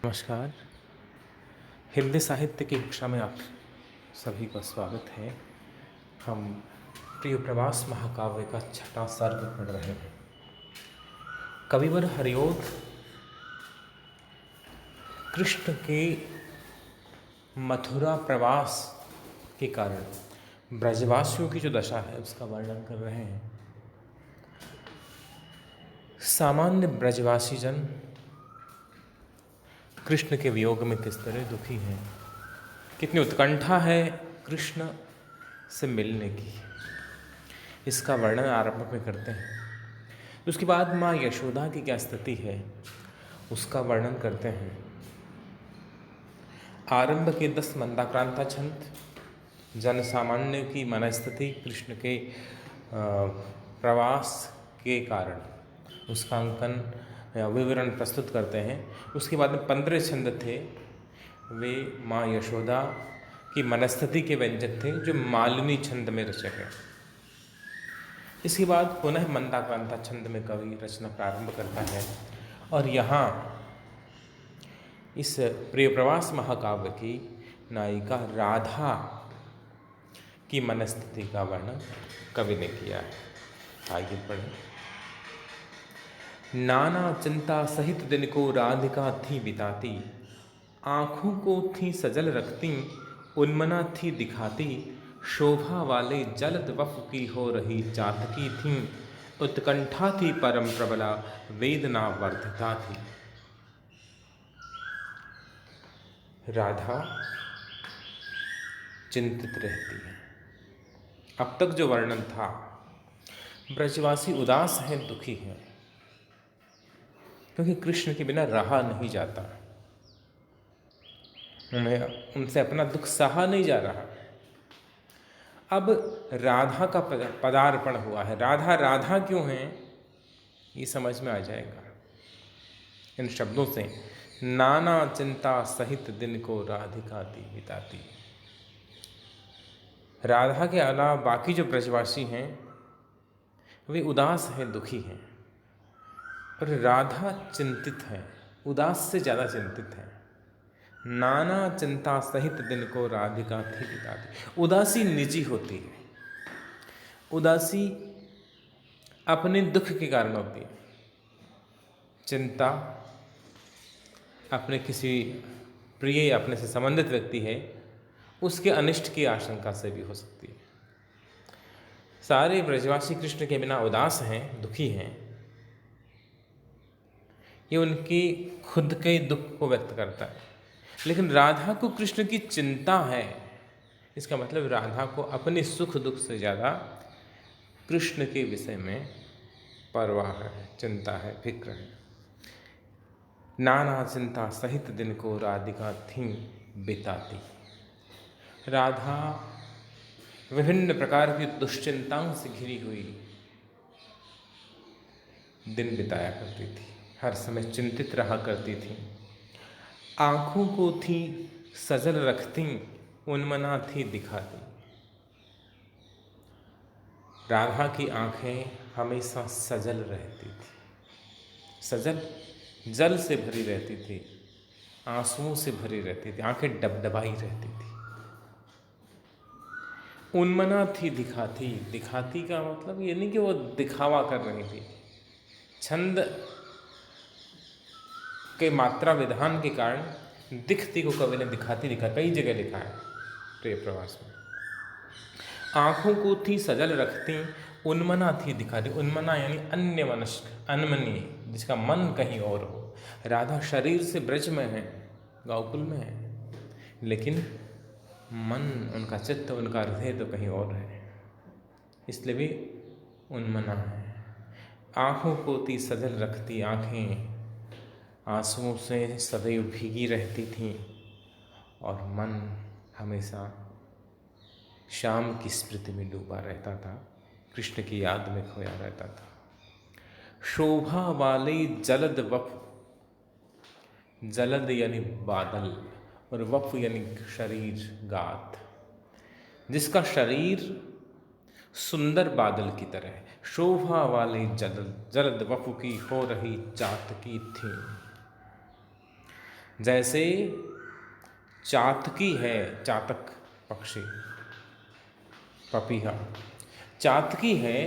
नमस्कार। हिंदी साहित्य की कक्षा में आप सभी का स्वागत है। हम प्रिय प्रवास महाकाव्य का छठा सर्ग पढ़ रहे हैं। कविवर हरिओध कृष्ण के मथुरा प्रवास के कारण ब्रजवासियों की जो दशा है उसका वर्णन कर रहे हैं। सामान्य ब्रजवासी जन कृष्ण के वियोग में किस तरह दुखी हैं, कितनी उत्कंठा है कृष्ण से मिलने की, इसका वर्णन आरंभ में करते हैं। उसके बाद माँ यशोदा की क्या स्थिति है उसका वर्णन करते हैं। आरंभ के 10 मंदाक्रांता छंद जन सामान्य की मनस्थिति कृष्ण के प्रवास के कारण उसका अंकन या विवरण प्रस्तुत करते हैं। उसके बाद में 15 छंद थे, वे माँ यशोदा की मनस्थिति के व्यंजक थे जो मालिनी छंद में रचे हैं। इसके बाद पुनः मंदाक्रांता छंद में कवि रचना प्रारंभ करता है और यहाँ इस प्रिय प्रवास महाकाव्य की नायिका राधा की मनस्थिति का वर्णन कवि ने किया है। आइए पढ़ें। नाना चिंता सहित दिन को राधिका थी बिताती, आँखों को थी सजल रखती, उन्मना थी दिखाती, शोभा वाले जलद वफ की हो रही चातकी थी, उत्कंठा थी परम प्रबला, वेदना वर्धिता थी। राधा चिंतित रहती है। अब तक जो वर्णन था, ब्रजवासी उदास हैं, दुखी हैं, क्योंकि कृष्ण के बिना रहा नहीं जाता, उन्हें उनसे अपना दुख सहा नहीं जा रहा। अब राधा का पदार्पण हुआ है। राधा राधा क्यों है ये समझ में आ जाएगा इन शब्दों से। नाना चिंता सहित दिन को राधिका थी बिताती। राधा के अलावा बाकी जो ब्रजवासी हैं वे उदास हैं, दुखी हैं, पर राधा चिंतित है, उदास से ज़्यादा चिंतित है। नाना चिंता सहित दिन को राधिका थी बिताती। उदासी निजी होती है, उदासी अपने दुख के कारण होती है। चिंता अपने किसी प्रिय, अपने से संबंधित व्यक्ति है, उसके अनिष्ट की आशंका से भी हो सकती है। सारे ब्रजवासी कृष्ण के बिना उदास हैं, दुखी हैं। ये उनकी खुद के दुख को व्यक्त करता है। लेकिन राधा को कृष्ण की चिंता है, इसका मतलब राधा को अपने सुख दुख से ज़्यादा कृष्ण के विषय में परवाह है, चिंता है, फिक्र है। नाना चिंता सहित दिन को राधिका थी बिताती। राधा विभिन्न प्रकार की दुश्चिंताओं से घिरी हुई दिन बिताया करती थी, हर समय चिंतित रहा करती थी। आँखों को थी सजल रखती, उन्मना थी दिखाती। राधा की आँखें हमेशा सजल रहती थी। सजल जल से भरी रहती थी, आंसुओं से भरी रहती थी, आँखें डबडबाई रहती थी। उन्मना थी दिखाती। दिखाती का मतलब ये नहीं कि वो दिखावा कर रही थी। छंद के मात्रा विधान के कारण दिखती को कवि ने दिखाती लिखा, कई जगह लिखा है प्रिय प्रवास में। आँखों को थी सजल रखती, उन्मना थी दिखाती। उन्मना यानी अन्य मनस्क, अनमनी, जिसका मन कहीं और हो। राधा शरीर से ब्रज में है, गोकुल में है, लेकिन मन, उनका चित्त, उनका हृदय तो कहीं और है, इसलिए भी उन्मना है। आँखों को थी सजल रखती, आँखें आंसुओं से सदैव भीगी रहती थीं और मन हमेशा शाम की स्मृति में डूबा रहता था, कृष्ण की याद में खोया रहता था। शोभा वाले जलद वप, जलद यानी बादल और वप यानी शरीर, गात, जिसका शरीर सुंदर बादल की तरह है। शोभा वाले जलद वप की हो रही चातकी थी। जैसे चातकी है, चातक पक्षी, पपीहा, चातकी है,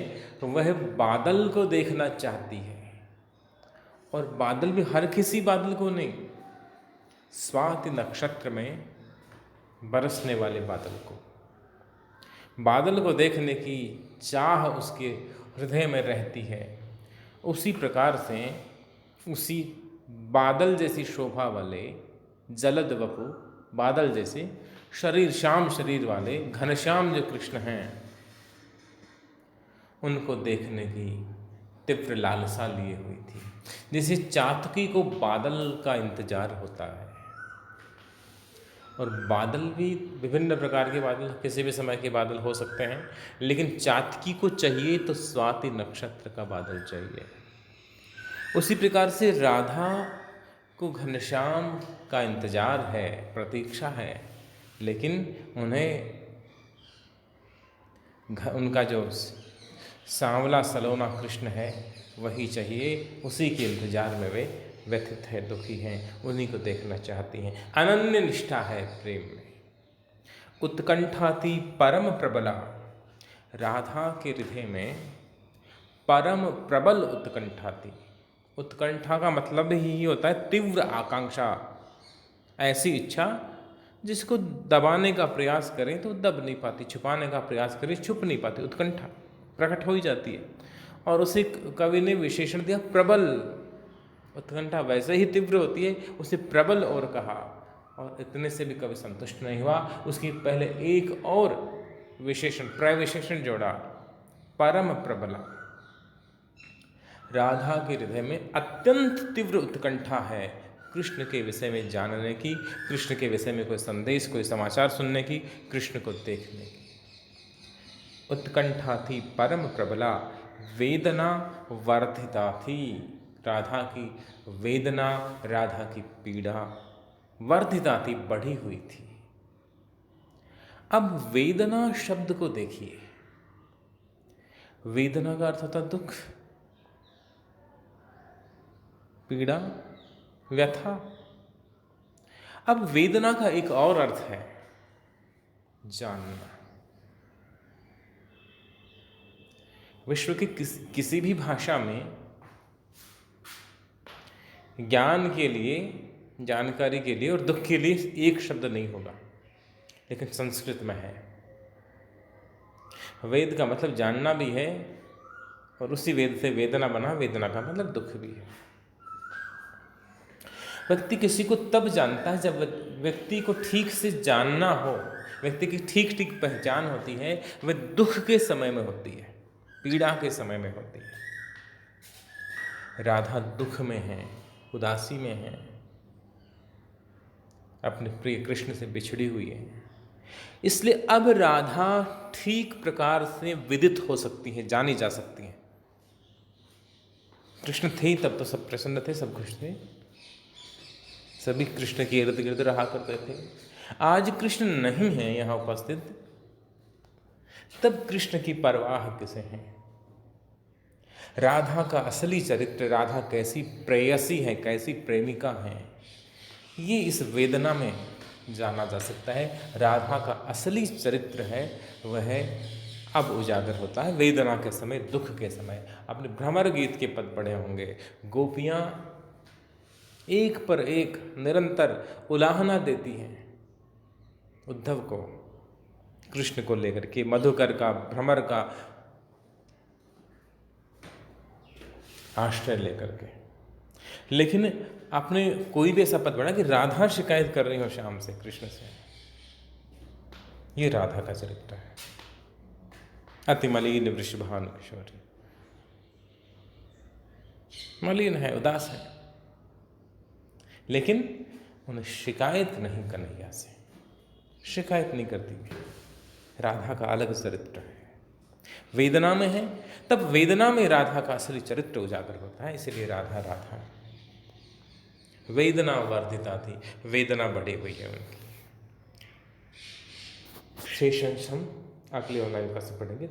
वह बादल को देखना चाहती है, और बादल भी हर किसी बादल को नहीं, स्वाति नक्षत्र में बरसने वाले बादल को देखने की चाह उसके हृदय में रहती है। उसी प्रकार से उसी बादल जैसी शोभा वाले जलद वपु, बादल जैसे शरीर, श्याम शरीर वाले घनश्याम जो कृष्ण हैं, उनको देखने की तीव्र लालसा लिए हुई थी। जैसे चातकी को बादल का इंतजार होता है, और बादल भी विभिन्न प्रकार के बादल, किसी भी समय के बादल हो सकते हैं, लेकिन चातकी को चाहिए तो स्वाति नक्षत्र का बादल चाहिए। उसी प्रकार से राधा को घनश्याम का इंतजार है, प्रतीक्षा है, लेकिन उन्हें उनका जो सांवला सलोना कृष्ण है वही चाहिए। उसी के इंतजार में वे व्यथित है, दुखी हैं, उन्हीं को देखना चाहती हैं। अनन्य निष्ठा है प्रेम में। उत्कंठा थी परम प्रबला, राधा के हृदय में परम प्रबल उत्कंठा थी। उत्कंठा का मतलब ही होता है तीव्र आकांक्षा, ऐसी इच्छा जिसको दबाने का प्रयास करें तो दब नहीं पाती, छुपाने का प्रयास करें छुप नहीं पाती, उत्कंठा प्रकट हो ही जाती है। और उसे कवि ने विशेषण दिया प्रबल। उत्कंठा वैसे ही तीव्र होती है, उसे प्रबल और कहा, और इतने से भी कवि संतुष्ट नहीं हुआ, उसकी पहले एक और विशेषण, प्रविशेषण जोड़ा, परम प्रबला। राधा के हृदय में अत्यंत तीव्र उत्कंठा है कृष्ण के विषय में जानने की, कृष्ण के विषय में कोई संदेश, कोई समाचार सुनने की, कृष्ण को देखने की। उत्कंठा थी परम प्रबला, वेदना वर्धिता थी। राधा की वेदना, राधा की पीड़ा वर्धिता थी, बढ़ी हुई थी। अब वेदना शब्द को देखिए। वेदना का अर्थ होता दुख, पीड़ा, व्यथा। अब वेदना का एक और अर्थ है जानना। विश्व की किसी भी भाषा में ज्ञान के लिए, जानकारी के लिए और दुख के लिए एक शब्द नहीं होगा, लेकिन संस्कृत में है। वेद का मतलब जानना भी है, और उसी वेद से वेदना बना, वेदना का मतलब दुख भी है। व्यक्ति किसी को तब जानता है जब व्यक्ति को ठीक से जानना हो, व्यक्ति की ठीक ठीक पहचान होती है, वह दुख के समय में होती है, पीड़ा के समय में होती है। राधा दुख में है, उदासी में है, अपने प्रिय कृष्ण से बिछड़ी हुई है। इसलिए अब राधा ठीक प्रकार से विदित हो सकती है, जानी जा सकती है। कृष्ण थे तब तो सब प्रसन्न थे, सब खुश थे, सभी कृष्ण के इर्द गिर्द रहा करते थे। आज कृष्ण नहीं है यहाँ उपस्थित, तब कृष्ण की परवाह किसे है? राधा का असली चरित्र, राधा कैसी प्रेयसी है, कैसी प्रेमिका है, ये इस वेदना में जाना जा सकता है। राधा का असली चरित्र है वह अब उजागर होता है वेदना के समय, दुख के समय। आपने भ्रमर गीत के पद पढ़े होंगे, गोपियाँ एक पर एक निरंतर उलाहना देती हैं उद्धव को, कृष्ण को लेकर के, मधुकर का, भ्रमर का आश्रय लेकर के। लेकिन आपने कोई भी ऐसा पद पढ़ा कि राधा शिकायत कर रही हो श्याम से, कृष्ण से? ये राधा का चरित्र है। अति मलिन वृषभानु किशोरी, मलिन है, उदास है, लेकिन उन्हें शिकायत नहीं कन्हैया से, शिकायत नहीं करती। राधा का अलग चरित्र है, वेदना में है, तब वेदना में राधा का असली चरित्र उजागर होता है। इसलिए राधा राधा वेदना वर्धिता थी, वेदना बढ़ी हुई है उनकी। शेषंश हम अगले ऑनलाइन क्लास से पढ़ेंगे।